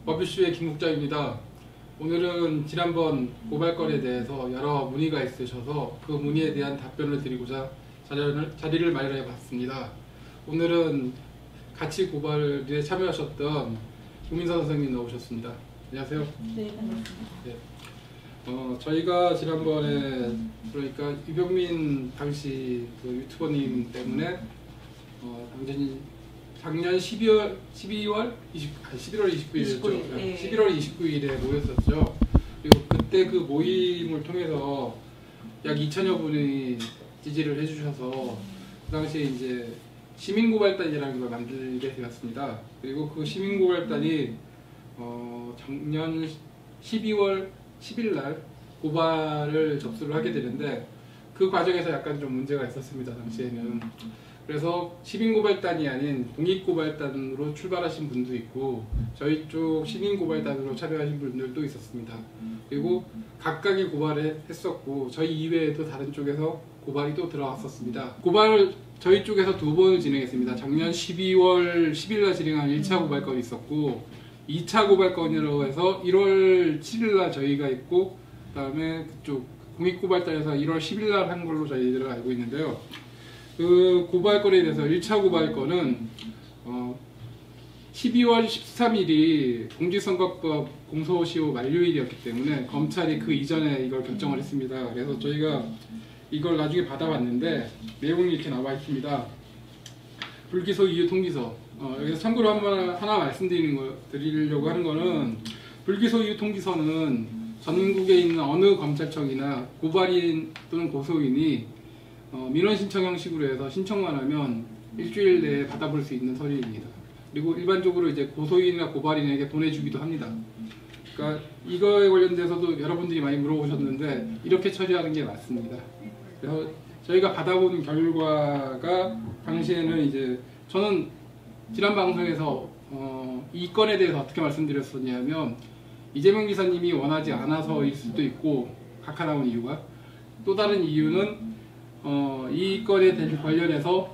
법이슈의 김국장입니다. 오늘은 지난번 고발건에 대해서 여러 문의가 있으셔서 그 문의에 대한 답변을 드리고자 자리를 마련해 봤습니다. 오늘은 같이 고발에 참여하셨던 김민서 선생님 나오셨습니다. 안녕하세요. 네, 반갑습니다. 네. 저희가 지난번에 그러니까 유병민 당시 그 유튜버님 때문에 작년 11월 29일이었죠. 네. 11월 29일에 모였었죠. 그리고 그때 그 모임을 통해서 약 2천여 분이 지지를 해주셔서 그 당시에 이제 시민고발단이라는 걸 만들게 되었습니다. 그리고 그 시민고발단이 작년 12월 10일 날 고발을 접수를 하게 되는데 그 과정에서 약간 좀 문제가 있었습니다. 당시에는. 그래서 시민고발단이 아닌 공익고발단으로 출발하신 분도 있고 저희 쪽 시민고발단으로 참여하신 분들도 있었습니다. 그리고 각각이 고발을 했었고 저희 이외에도 다른 쪽에서 고발이 또 들어왔었습니다. 고발을 저희 쪽에서 2번을 진행했습니다. 작년 12월 10일 날 진행한 1차 고발건이 있었고 2차 고발건이라고 해서 1월 7일 날 저희가 있고 그 다음에 그쪽 공익고발단에서 1월 10일 날 한 걸로 저희들은 알고 있는데요. 그 고발건에 대해서 1차 고발건은 12월 13일이 공직선거법 공소시효 만료일이었기 때문에 검찰이 그 이전에 이걸 결정을 했습니다. 그래서 저희가 이걸 나중에 받아봤는데 내용이 이렇게 나와 있습니다. 불기소 이유 통지서. 여기서 참고로 하나 말씀드리려고 하는 거는 불기소 이유 통지서는 전국에 있는 어느 검찰청이나 고발인 또는 고소인이 민원 신청 형식으로 해서 신청만 하면 일주일 내에 받아볼 수 있는 서류입니다. 그리고 일반적으로 이제 고소인이나 고발인에게 보내주기도 합니다. 그러니까 이거에 관련돼서도 여러분들이 많이 물어보셨는데 이렇게 처리하는 게 맞습니다. 그래서 저희가 받아본 결과가 당시에는 이제 저는 지난 방송에서 이 건에 대해서 어떻게 말씀드렸었냐면 이재명 지사님이 원하지 않아서일 수도 있고 각하 나온 이유가 또 다른 이유는 이 건에 관련해서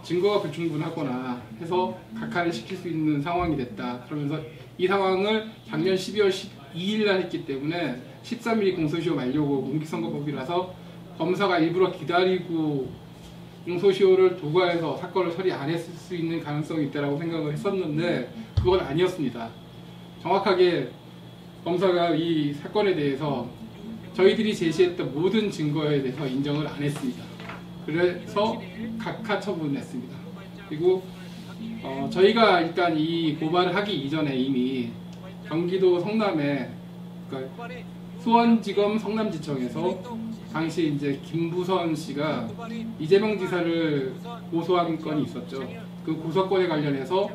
증거가 불충분하거나 해서 각하를 시킬 수 있는 상황이 됐다. 그러면서 이 상황을 작년 12월 12일 날 했기 때문에 13일이 공소시효 만료고 공직선거법이라서 검사가 일부러 기다리고 공소시효를 도과해서 사건을 처리 안 했을 수 있는 가능성이 있다고 생각을 했었는데 그건 아니었습니다. 정확하게 검사가 이 사건에 대해서 저희들이 제시했던 모든 증거에 대해서 인정을 안 했습니다. 그래서 각하 처분했습니다. 그리고 저희가 일단 이 고발을 하기 이전에 이미 경기도 성남에 그러니까 수원지검 성남지청에서 당시 이제 김부선 씨가 이재명 지사를 고소한 건이 있었죠. 그 고소건에 관련해서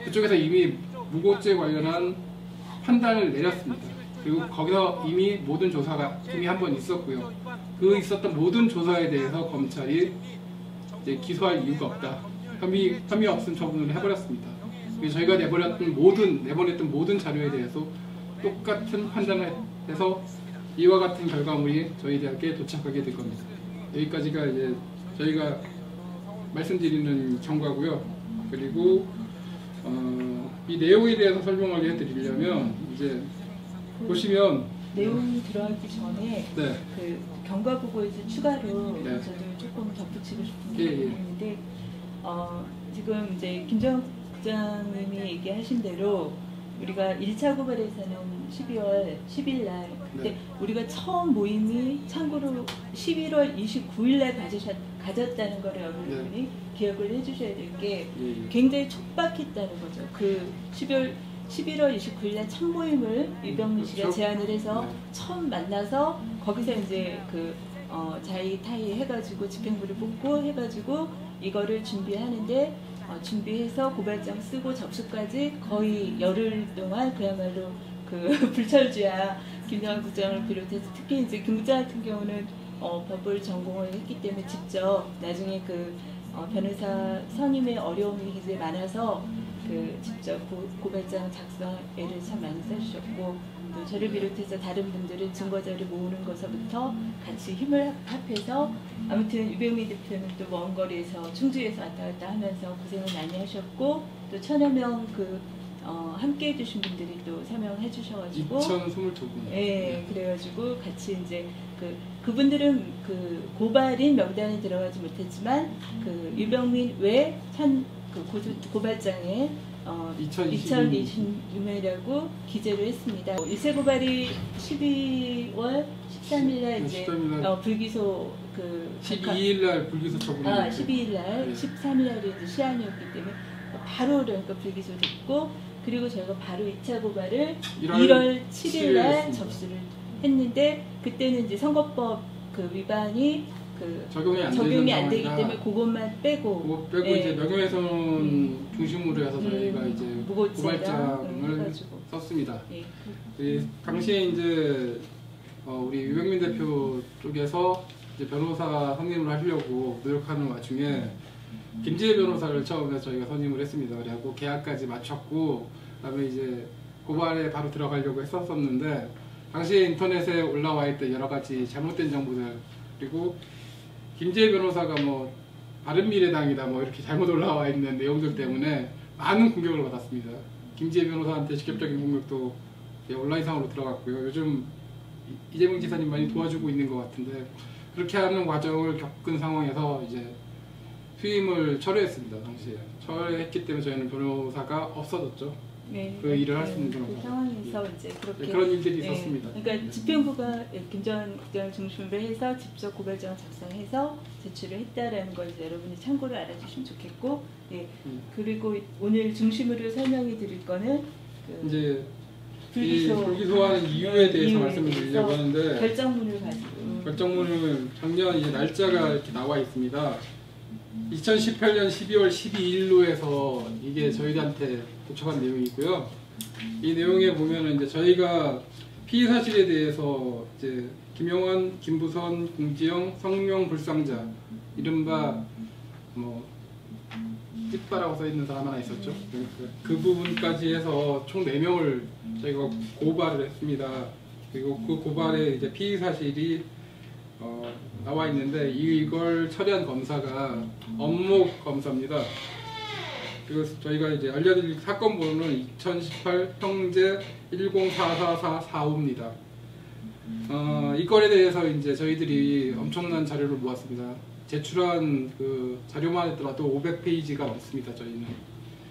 그쪽에서 이미 무고죄 관련한 판단을 내렸습니다. 그리고 거기서 이미 모든 조사가 이미 한 번 있었고요. 그 있었던 모든 조사에 대해서 검찰이 이제 기소할 이유가 없다. 혐의 없음 처분을 해버렸습니다. 그래서 저희가 내보냈던 모든 자료에 대해서 똑같은 판단을 해서 이와 같은 결과물이 저희들에게 도착하게 될 겁니다. 여기까지가 이제 저희가 말씀드리는 경과고요. 그리고 이 내용에 대해서 설명을 해드리려면 이제 보시면 내용이 들어가기 전에 네. 그 경과 보고에서 추가로 네. 저도 조금 덧붙이고 싶은 게 예, 예. 있는데 지금 이제 김정욱 국장님이 얘기하신 대로 우리가 1차 고발에서는 12월 10일 날 그때 네. 우리가 처음 모임이 참고로 11월 29일 날 가졌다는 거를 여러분이 네. 기억을 해주셔야 될 게 예. 굉장히 촉박했다는 거죠. 그 11월 29일 날 첫 모임을 유병민 씨가 그렇죠. 제안을 해서 네. 처음 만나서 거기서 이제 자의 타의 해가지고 집행부를 뽑고 해가지고 이거를 준비하는데 준비해서 고발장 쓰고 접수까지 거의 열흘 동안 그야말로 그 불철주야 김정욱 국장을 비롯해서 특히 이제 김 국장 같은 경우는 법을 전공을 했기 때문에 직접 나중에 그 변호사 선임의 어려움이 굉장히 많아서 그 직접 고발장 작성에를 참 많이 써주셨고 또 저를 비롯해서 다른 분들은 증거자료 모으는 것서부터 같이 힘을 합해서 아무튼 유병민 대표는 또 먼 거리에서 충주에서 왔다 갔다 하면서 고생을 많이 하셨고 또 천여 명 그 함께 해주신 분들이 또 서명해 주셔가지고 2022분. 예, 그래가지고 같이 이제 그분들은 그 고발인 명단에 들어가지 못했지만 그 유병민 외 고발장에 2026년이라고 기재를 했습니다. 일세 고발이 12월 13일날 이제 13일날 불기소 12일날 불기소 처분. 12일날 13일날이 이제 시한이었기 때문에 바로 그러니까 불기소됐고, 그리고 저희가 바로 2차 고발을 1월 7일날 접수를 했는데, 그때는 이제 선거법 그 위반이 적용이 안 되기 때문에 그것만 빼고 예. 이제 명예훼손 중심으로 해서 저희가 이제 고발장을 썼습니다. 예. 당시에 이제 우리 유병민 대표 쪽에서 이제 변호사 선임을 하려고 노력하는 와중에 김지혜 변호사를 처음에 저희가 선임을 했습니다. 그래갖고 계약까지 마쳤고, 그다음에 이제 고발에 바로 들어가려고 했었는데, 당시에 인터넷에 올라와 있던 여러 가지 잘못된 정보들, 그리고 김지혜 변호사가 뭐 바른미래당이다 뭐 이렇게 잘못 올라와 있는 내용들 때문에 많은 공격을 받았습니다. 김지혜 변호사한테 직접적인 공격도 온라인상으로 들어갔고요. 요즘 이재명 지사님 많이 도와주고 있는 것 같은데, 그렇게 하는 과정을 겪은 상황에서 이제 휴임을 철회했습니다. 당시에 철회했기 때문에 저희는 변호사가 없어졌죠. 네, 그 일을 할 수 있는 변호사. 그 상황에서 이제 그렇게 그런 일들이 있었습니다. 그러니까 집행부가 김전 국장을 중심으로 해서 직접 고발장을 작성해서 제출을 했다라는 걸 여러분이 참고를 알아주시면 좋겠고, 예. 그리고 오늘 중심으로 설명해 드릴 거는 이제 불기소하는 이유에 대해서 말씀을 드리려고 하는데, 결정문을 가지고 결정문을 작년 이제 날짜가 이렇게 나와 있습니다. 2018년 12월 12일로 해서 이게 저희한테 도착한 내용이고요. 이 내용에 보면은 이제 저희가 피의 사실에 대해서 이제 김용환, 김부선, 공지영, 성명 불상자, 이른바 뭐 띠빠라고 써 있는 사람 하나 있었죠. 그 부분까지 해서 총 4명을 저희가 고발을 했습니다. 그리고 그 고발에 이제 피의 사실이 나와 있는데, 이걸 처리한 검사가 엄목 검사입니다. 그리고 저희가 이제 알려드릴 사건 번호는 2018 형제 1044445입니다. 이 건에 대해서 이제 저희들이 엄청난 자료를 모았습니다. 제출한 그 자료만 했더라도 500페이지가 넘습니다. 저희는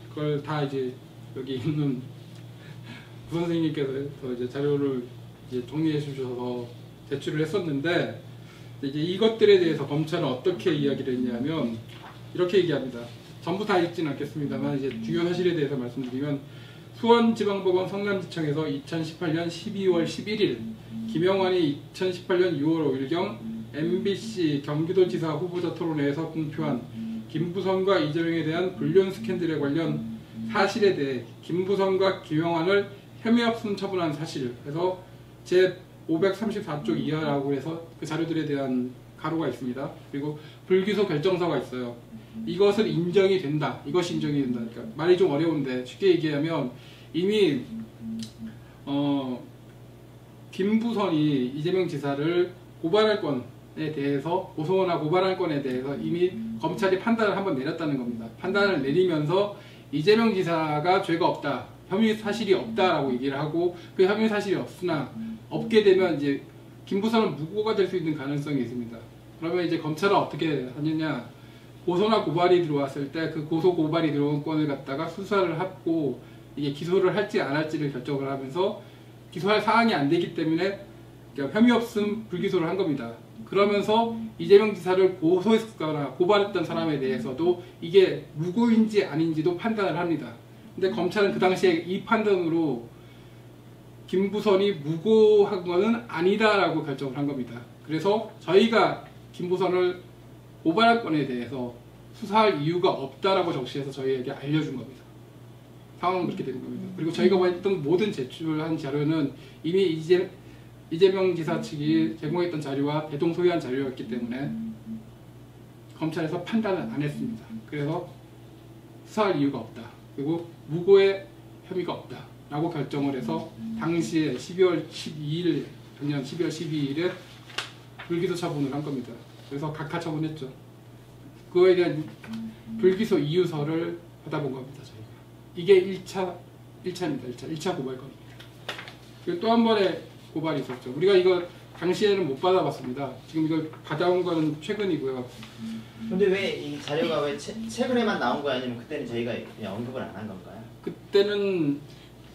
그걸 다 이제 여기 있는 부 선생님께서 이제 자료를 이제 정리해 주셔서 제출을 했었는데, 이제 이것들에 대해서 검찰은 어떻게 이야기를 했냐면 이렇게 얘기합니다. 전부 다 읽지는 않겠습니다만 이제 주요 사실에 대해서 말씀드리면, 수원지방법원 성남지청에서 2018년 12월 11일 김영환이 2018년 6월 5일경 MBC 경기도지사 후보자 토론회에서 공표한 김부선과 이재명에 대한 불륜 스캔들에 관련 사실에 대해 김부선과 김영환을 혐의 없음 처분한 사실, 그래서 제 534쪽 이하라고 해서 그 자료들에 대한 가로가 있습니다. 그리고 불기소 결정서가 있어요. 이것을 인정이 된다. 이것이 인정이 된다. 그러니까 말이 좀 어려운데 쉽게 얘기하면, 이미 김부선이 이재명 지사를 고발할 건에 대해서, 고소나 고발할 건에 대해서 이미 검찰이 판단을 한번 내렸다는 겁니다. 판단을 내리면서 이재명 지사가 죄가 없다, 혐의 사실이 없다라고 얘기를 하고, 그 혐의 사실이 없게 되면 이제 김부선은 무고가 될 수 있는 가능성이 있습니다. 그러면 이제 검찰은 어떻게 하느냐, 고소나 고발이 들어왔을 때 그 고소 고발이 들어온 건을 갖다가 수사를 하고 이게 기소를 할지 안 할지를 결정을 하면서, 기소할 사항이 안 되기 때문에 혐의 없음 불기소를 한 겁니다. 그러면서 이재명 지사를 고소했거나 고발했던 사람에 대해서도 이게 무고인지 아닌지도 판단을 합니다. 근데 검찰은 그 당시에 이 판단으로 김부선이 무고한 것은 아니다라고 결정을 한 겁니다. 그래서 저희가 김부선을 고발할 건에 대해서 수사할 이유가 없다라고 적시해서 저희에게 알려준 겁니다. 상황은 그렇게 된 겁니다. 그리고 저희가 했던 모든 제출한 자료는 이미 이재명 지사 측이 제공했던 자료와 대동소이한 자료였기 때문에 검찰에서 판단을 안 했습니다. 그래서 수사할 이유가 없다, 그리고 무고의 혐의가 없다 라고 결정을 해서 당시에 12월 12일, 작년 12월 12일에 불기소 처분을 한 겁니다. 그래서 각하 처분했죠. 그거에 대한 불기소 이유서를 받아본 겁니다. 저희가. 이게 1차 1차입니다. 1차 고발건입니다. 그리고 또 한 번의 고발이 있었죠. 우리가 이거 당시에는 못 받아봤습니다. 지금 이걸 받아온 거는 최근이고요. 근데 왜 이 자료가 왜 최근에만 나온 거야? 아니면 그때는 저희가 그냥 언급을 안 한 건가요? 그때는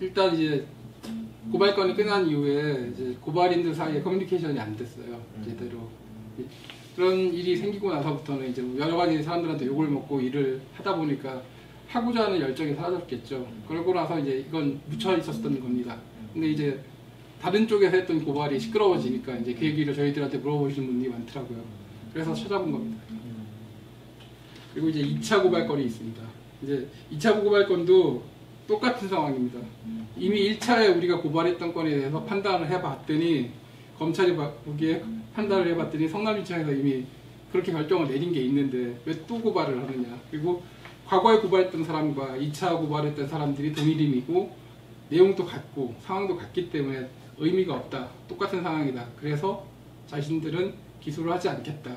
일단 이제 고발건이 끝난 이후에 이제 고발인들 사이에 커뮤니케이션이 안 됐어요. 제대로. 그런 일이 생기고 나서부터는 이제 여러 가지 사람들한테 욕을 먹고 일을 하다 보니까 하고자 하는 열정이 사라졌겠죠. 그러고 나서 이제 이건 묻혀 있었던 겁니다. 근데 이제 다른 쪽에서 했던 고발이 시끄러워지니까 이제 그 얘기를 저희들한테 물어보시는 분들이 많더라고요. 그래서 찾아본 겁니다. 그리고 이제 2차 고발건이 있습니다. 이제 2차 고발건도 똑같은 상황입니다. 이미 1차에 우리가 고발했던 건에 대해서 판단을 해봤더니 검찰이 보기에 판단을 해봤더니 성남시청에서 이미 그렇게 결정을 내린 게 있는데 왜 또 고발을 하느냐. 그리고 과거에 고발했던 사람과 2차 고발했던 사람들이 동일인이고 내용도 같고 상황도 같기 때문에 의미가 없다. 똑같은 상황이다. 그래서 자신들은 기소를 하지 않겠다.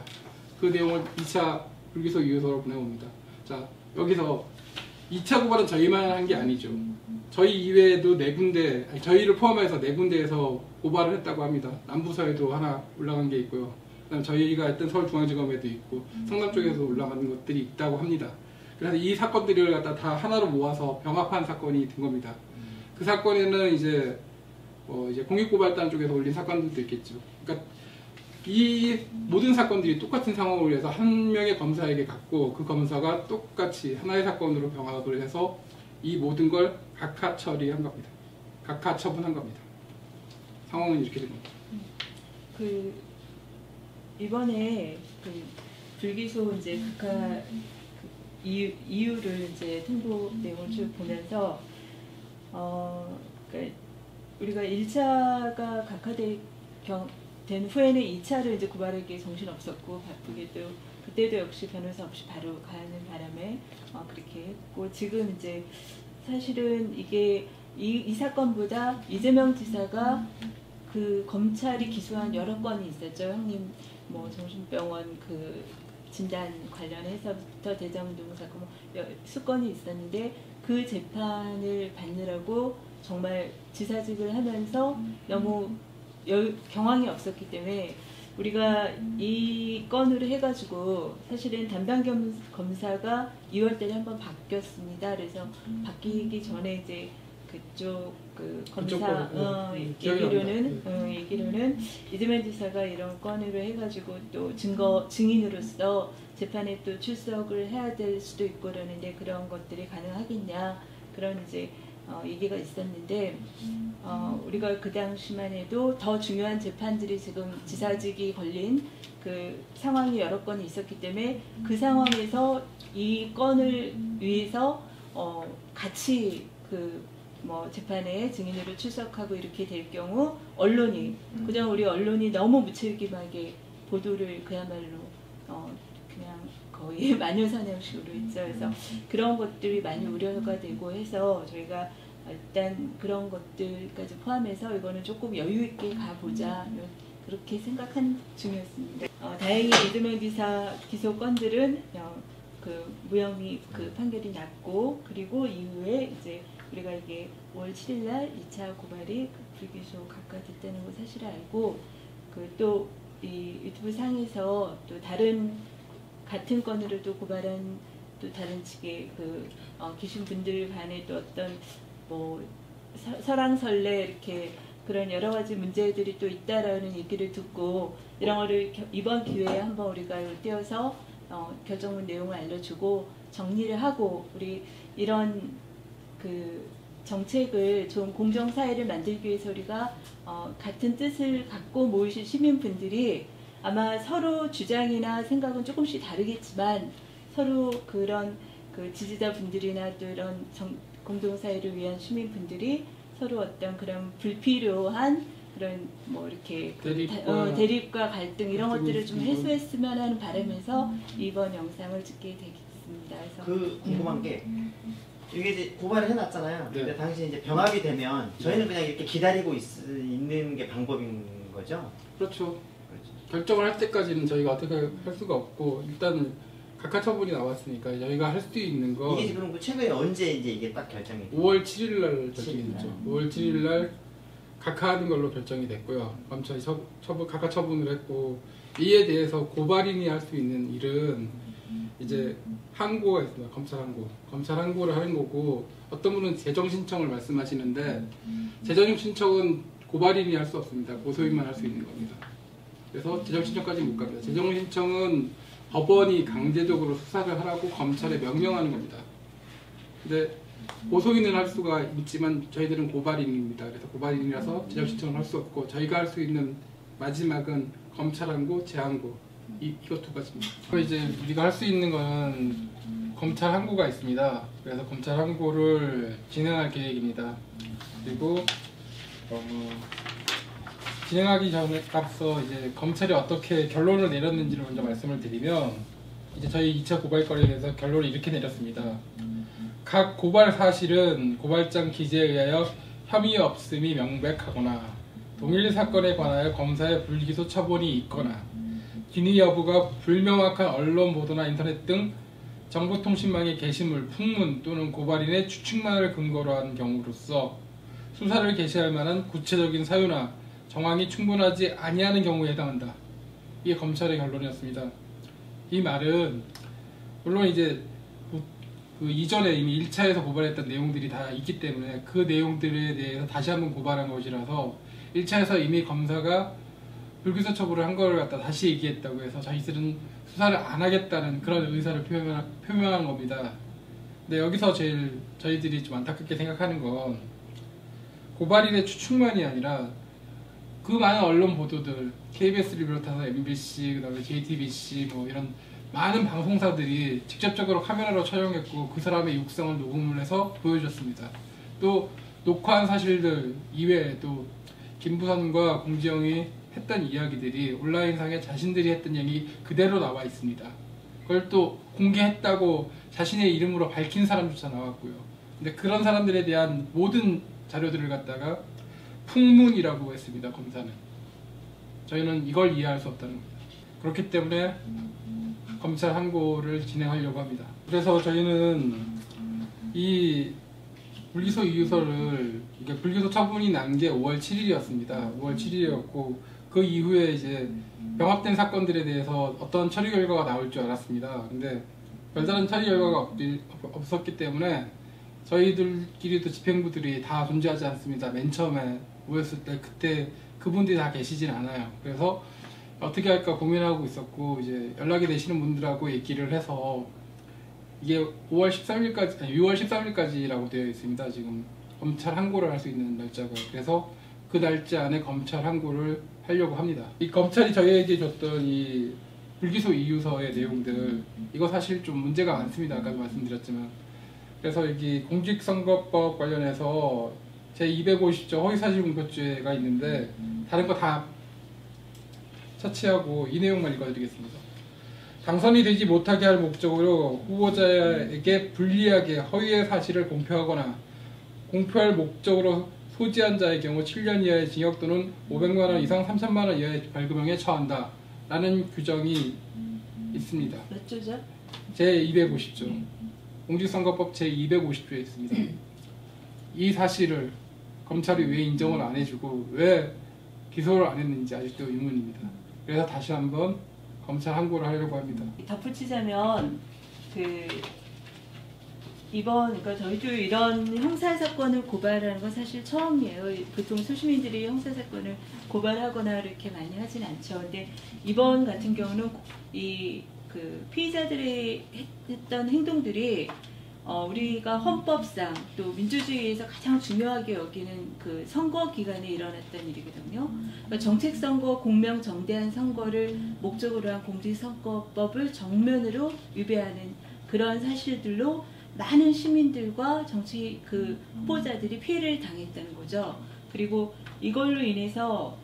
그 내용을 2차 불기소 유효서로 보내옵니다. 자, 여기서 2차 고발은 저희만 한 게 아니죠. 저희 이외에도 4군데, 저희를 포함해서 4군데에서 고발을 했다고 합니다. 남부서에도 하나 올라간 게 있고요. 그다음 저희가 했던 서울중앙지검에도 있고 성남 쪽에서 올라가는 것들이 있다고 합니다. 그래서 이 사건들을 갖다 다 하나로 모아서 병합한 사건이 된 겁니다. 그 사건에는 이제 공익고발단 쪽에서 올린 사건들도 있겠죠. 그러니까 이 모든 사건들이 똑같은 상황을 위해서 한 명의 검사에게 갔고 그 검사가 똑같이 하나의 사건으로 병합을 해서 이 모든 걸 각하 처리한 겁니다. 각하 처분한 겁니다. 상황은 이렇게 된 겁니다. 그 이번에 그 불기소 이제 각하 이유를 이제 통보 내용을 쭉 보면서 그러니까 우리가 1차가 된 후에는 2차를 이제 고발하기에 정신 없었고 바쁘게도 그때도 역시 변호사 없이 바로 가는 바람에 그렇게 했고 지금 이제 사실은 이게 이 사건보다 이재명 지사가 그 검찰이 기소한 여러 건이 있었죠. 형님 뭐 정신병원 그 진단 관련해서부터 대장동 사건 수건이 있었는데 그 재판을 받느라고 정말 지사직을 하면서 너무 경황이 없었기 때문에 우리가 이 건으로 해가지고 사실은 담당 검사가 2월달에 한번 바뀌었습니다. 그래서 바뀌기 전에 이제 그쪽 그 검사 얘기로는 이재명 지사가 이런 건으로 해가지고 또 증인으로서 재판에 또 출석을 해야 될 수도 있고 그러는데 그런 것들이 가능하겠냐 그런 이제 얘기가 있었는데 우리가 그 당시만 해도 더 중요한 재판들이 지금 지사직이 걸린 그 상황이 여러 건이 있었기 때문에 그 상황에서 이 건을 위해서 같이 그 뭐 재판에 증인으로 출석하고 이렇게 될 경우 언론이 그냥 우리 언론이 너무 무책임하게 보도를 그야말로 그냥 거의 마녀사냥식으로 했죠. 그래서 그런 것들이 많이 우려가 되고 해서 저희가 일단 그런 것들까지 포함해서 이거는 조금 여유 있게 가보자 그렇게 생각한 중이었습니다. 다행히 이재명 지사 기소 건들은 그 무혐의 그 판결이 났고 그리고 이후에 이제 우리가 이게 5월 7일날 2차 고발이 불기소 각하됐다는 걸 사실을 알고 그 또 이 유튜브 상에서 또 다른 같은 건으로 또 고발한 또 다른 측의 그 계신 분들 간에 또 어떤 뭐 설왕설래 이렇게 그런 여러 가지 문제들이 또 있다라는 얘기를 듣고 이런 거를 이번 기회에 한번 우리가 띄어서 결정문 내용을 알려주고 정리를 하고 우리 이런 그 정책을 좀 공정사회를 만들기 위해서 우리가 같은 뜻을 갖고 모이신 시민분들이 아마 서로 주장이나 생각은 조금씩 다르겠지만 서로 그런 그 지지자분들이나 또 이런 공동사회를 위한 시민분들이 서로 어떤 그런 불필요한 그런 뭐 이렇게 대립과 갈등 이런 것들을 좀 해소했으면 하는 바람에서 이번 영상을 찍게 되겠습니다. 그래서 그 궁금한 게 이게 이제 고발을 해놨잖아요. 네. 근데 당시 이제 병합이 되면 저희는 그냥 이렇게 기다리고 있는 게 방법인 거죠? 그렇죠. 결정을 할 때까지는 저희가 어떻게 할 수가 없고 일단은 각하 처분이 나왔으니까 저희가 할 수 있는 건 이게 지금 최근에 언제 이제 이게 딱 결정이 돼요? 5월 7일 날 결정이 7일 됐죠. 5월 7일 날 각하하는 걸로 결정이 됐고요. 검찰이 각하 처분을 했고, 이에 대해서 고발인이 할 수 있는 일은 이제 항고가 있습니다. 검찰 항고를 하는 거고, 어떤 분은 재정 신청을 말씀하시는데 재정 신청은 고발인이 할 수 없습니다. 고소인만 할 수 있는 겁니다. 그래서 재정 신청까지 못 갑니다. 재정 신청은 법원이 강제적으로 수사를 하라고 검찰에 명령하는 겁니다. 근데 고소인은 할 수가 있지만 저희들은 고발인입니다. 그래서 고발인이라서 재정 신청을 할 수 없고, 저희가 할 수 있는 마지막은 검찰 항고, 재항고, 이것 두 가지입니다. 이제 우리가 할 수 있는 건 검찰 항고가 있습니다. 그래서 검찰 항고를 진행할 계획입니다. 그리고 진행하기 전에 앞서 이제 검찰이 어떻게 결론을 내렸는지를 먼저 말씀을 드리면, 이제 저희 2차 고발 건에서 결론을 이렇게 내렸습니다. 각 고발 사실은 고발장 기재에 의하여 혐의 없음이 명백하거나 동일 사건에 관하여 검사의 불기소 처분이 있거나 기니 여부가 불명확한 언론 보도나 인터넷 등 정보통신망의 게시물, 풍문 또는 고발인의 추측만을 근거로 한 경우로서 수사를 개시할 만한 구체적인 사유나 정황이 충분하지 아니하는 경우에 해당한다. 이게 검찰의 결론이었습니다. 이 말은 물론 이제 그 이전에 이미 1차에서 고발했던 내용들이 다 있기 때문에 그 내용들에 대해서 다시 한번 고발한 것이라서 1차에서 이미 검사가 불기소 처분을 한 걸 갖다 다시 얘기했다고 해서 저희들은 수사를 안 하겠다는 그런 의사를 표명한 겁니다. 근데 여기서 제일 저희들이 좀 안타깝게 생각하는 건 고발인의 추측만이 아니라 그 많은 언론 보도들, KBS를 비롯해서 MBC, 그다음에 JTBC 뭐 이런 많은 방송사들이 직접적으로 카메라로 촬영했고 그 사람의 육성을 녹음을 해서 보여줬습니다. 또 녹화한 사실들 이외에 또 김부선과 공지영이 했던 이야기들이 온라인상에 자신들이 했던 얘기 그대로 나와 있습니다. 그걸 또 공개했다고 자신의 이름으로 밝힌 사람조차 나왔고요. 근데 그런 사람들에 대한 모든 자료들을 갖다가 풍문이라고 했습니다. 검사는. 저희는 이걸 이해할 수 없다는 겁니다. 그렇기 때문에 검찰 항고를 진행하려고 합니다. 그래서 저희는 이 불기소 이유서를, 이게 불기소 처분이 난 게 5월 7일이었습니다. 5월 7일이었고 그 이후에 이제 병합된 사건들에 대해서 어떤 처리 결과가 나올 줄 알았습니다. 근데 별다른 처리 결과가 없었기 때문에 저희들끼리도 집행부들이 다 존재하지 않습니다. 맨 처음에 모였을 때 그때 그분들이 다 계시진 않아요. 그래서 어떻게 할까 고민하고 있었고, 이제 연락이 되시는 분들하고 얘기를 해서 이게 6월 13일까지라고 되어 있습니다. 지금 검찰 항고를 할 수 있는 날짜가. 그래서 그 날짜 안에 검찰 항고를 하려고 합니다. 이 검찰이 저희에게 줬던 이 불기소 이유서의 내용들, 이거 사실 좀 문제가 많습니다. 아까도 말씀드렸지만. 그래서 여기 공직선거법 관련해서 제250조 허위사실 공표죄가 있는데 다른 거 다 처치하고 이 내용만 읽어드리겠습니다. 당선이 되지 못하게 할 목적으로 후보자에게 불리하게 허위의 사실을 공표하거나 공표할 목적으로 소지한 자의 경우 7년 이하의 징역 또는 500만 원 이상 3천만 원 이하의 벌금형에 처한다 라는 규정이 있습니다. 몇 조죠? 제250조. 공직선거법 제250조에 있습니다. 이 사실을 검찰이 왜 인정을 안 해주고 왜 기소를 안 했는지 아직도 의문입니다. 그래서 다시 한번 검찰 항고를 하려고 합니다. 덧붙이자면 그러니까 저희도 이런 형사 사건을 고발하는 건 사실 처음이에요. 보통 소시민들이 형사 사건을 고발하거나 이렇게 많이 하진 않죠. 근데 이번 같은 경우는 그 피의자들이 했던 행동들이 우리가 헌법상 또 민주주의에서 가장 중요하게 여기는 그 선거 기간에 일어났던 일이거든요. 그러니까 정책선거, 공명정대한 선거를 목적으로 한 공직선거법을 정면으로 위배하는 그런 사실들로 많은 시민들과 정치 그 후보자들이 피해를 당했다는 거죠. 그리고 이걸로 인해서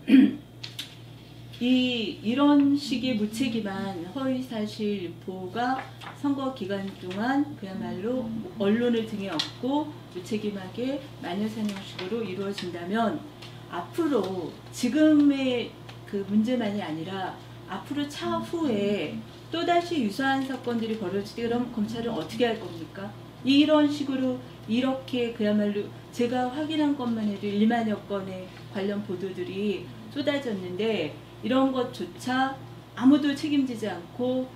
이런 식의 무책임한 허위사실 유포가 선거 기간 동안 그야말로 언론을 등에 업고 무책임하게 마녀사냥식으로 이루어진다면 앞으로 지금의 그 문제만이 아니라 앞으로 차후에 또다시 유사한 사건들이 벌어질 때 그럼 검찰은 어떻게 할 겁니까? 이런 식으로 이렇게 그야말로 제가 확인한 것만 해도 1만여 건의 관련 보도들이 쏟아졌는데 이런 것조차 아무도 책임지지 않고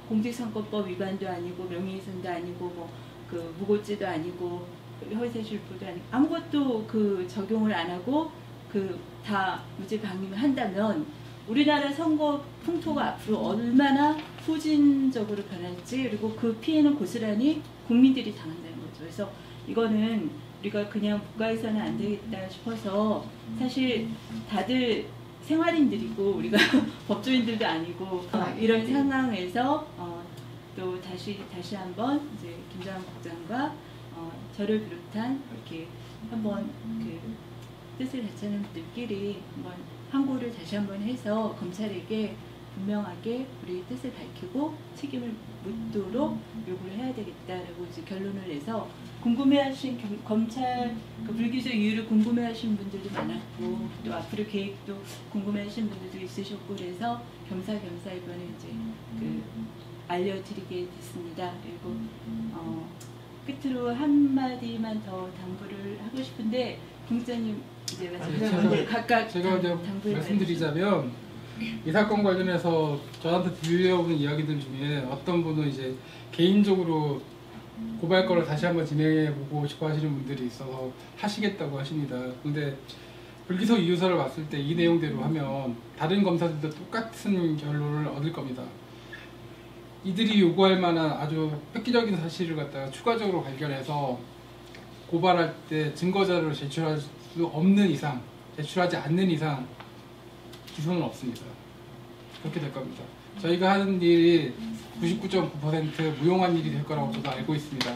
공직선거법 위반도 아니고 명예훼손도 아니고 뭐 그 무고죄도 아니고 허위사실보도 아니고 아무것도 그 적용을 안 하고 그 다 무죄 방임을 한다면 우리나라 선거 풍토가 앞으로 얼마나 후진적으로 변할지 그리고 그 피해는 고스란히 국민들이 당한다는 거죠. 그래서 이거는 우리가 그냥 국가에서는 안 되겠다 싶어서 사실 다들 생활인들이고 우리가 법조인들도 아니고 이런 상황에서 또 다시 한번 이제 김장한 국장과 저를 비롯한 이렇게 한번 그 뜻을 다치는 분들끼리 한번 항고를 다시 한번 해서 검찰에게 분명하게 우리 뜻을 밝히고 책임을 묻도록 요구를 해야 되겠다라고 이제 결론을 내서 궁금해하신 검찰 그 불기소 이유를 궁금해하신 분들도 많았고 또 앞으로 계획도 궁금해하신 분들도 있으셨고 그래서 겸사겸사 이번에 이제 그 알려드리게 됐습니다. 그리고 끝으로 한 마디만 더 당부를 하고 싶은데 국장님 이제 각각 제가 이제 말씀드리자면 이 사건 관련해서 저한테 들려오는 이야기들 중에 어떤 분은 이제 개인적으로 고발 건을 다시 한번 진행해보고 싶어 하시는 분들이 있어서 하시겠다고 하십니다. 근데 불기소 이유서를 봤을 때 이 내용대로 하면 다른 검사들도 똑같은 결론을 얻을 겁니다. 이들이 요구할 만한 아주 획기적인 사실을 갖다가 추가적으로 발견해서 고발할 때 증거자료를 제출할 수 없는 이상, 제출하지 않는 이상 기소는 없습니다. 그렇게 될 겁니다. 저희가 하는 일이 99.9% 무용한 일이 될 거라고 저도 알고 있습니다.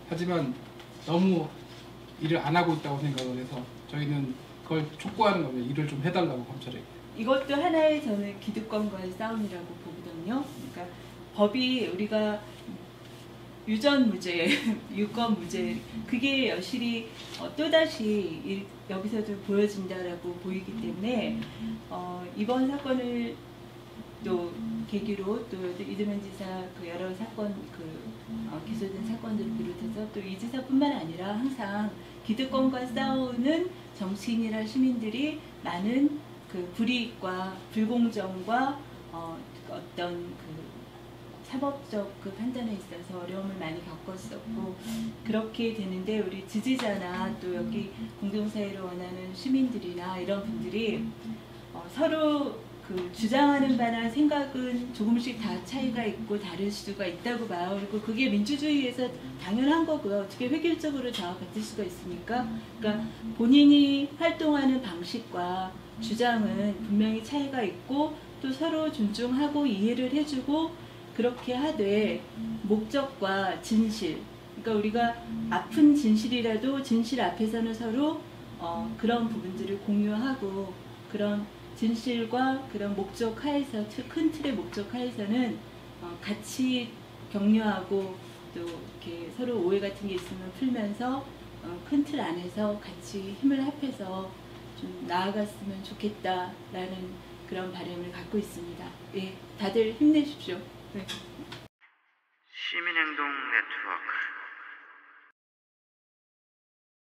하지만 너무 일을 안 하고 있다고 생각을 해서 저희는 그걸 촉구하는 겁니다. 일을 좀 해달라고 검찰에게. 이것도 하나의 저는 기득권과의 싸움이라고 보거든요. 그러니까 법이 우리가 유전무죄, 유권무죄 그게 여실히 또다시 여기서도 보여진다라고 보이기 때문에 이번 사건을 또 계기로 또 이재명 지사 그 여러 사건 기소된 사건들을 비롯해서 또 이 지사뿐만 아니라 항상 기득권과 싸우는 정치인이나 시민들이 많은 그 불이익과 불공정과 어떤 그 사법적 그 판단에 있어서 어려움을 많이 겪었었고 그렇게 되는데 우리 지지자나 또 여기 공동사회를 원하는 시민들이나 이런 분들이 서로 그 주장하는 바나 생각은 조금씩 다 차이가 있고 다를 수가 있다고 봐요. 그리고 그게 민주주의에서 당연한 거고요. 어떻게 획일적으로 다 같을 수가 있습니까? 그러니까 본인이 활동하는 방식과 주장은 분명히 차이가 있고 또 서로 존중하고 이해를 해주고 그렇게 하되 목적과 진실, 그러니까 우리가 아픈 진실이라도 진실 앞에서는 서로 그런 부분들을 공유하고 그런 진실과 그런 목적 하에서 큰 틀의 목적 하에서는 같이 격려하고 또 이렇게 서로 오해 같은 게 있으면 풀면서 큰 틀 안에서 같이 힘을 합해서 좀 나아갔으면 좋겠다라는 그런 바람을 갖고 있습니다. 예, 다들 힘내십시오. 네. 시민행동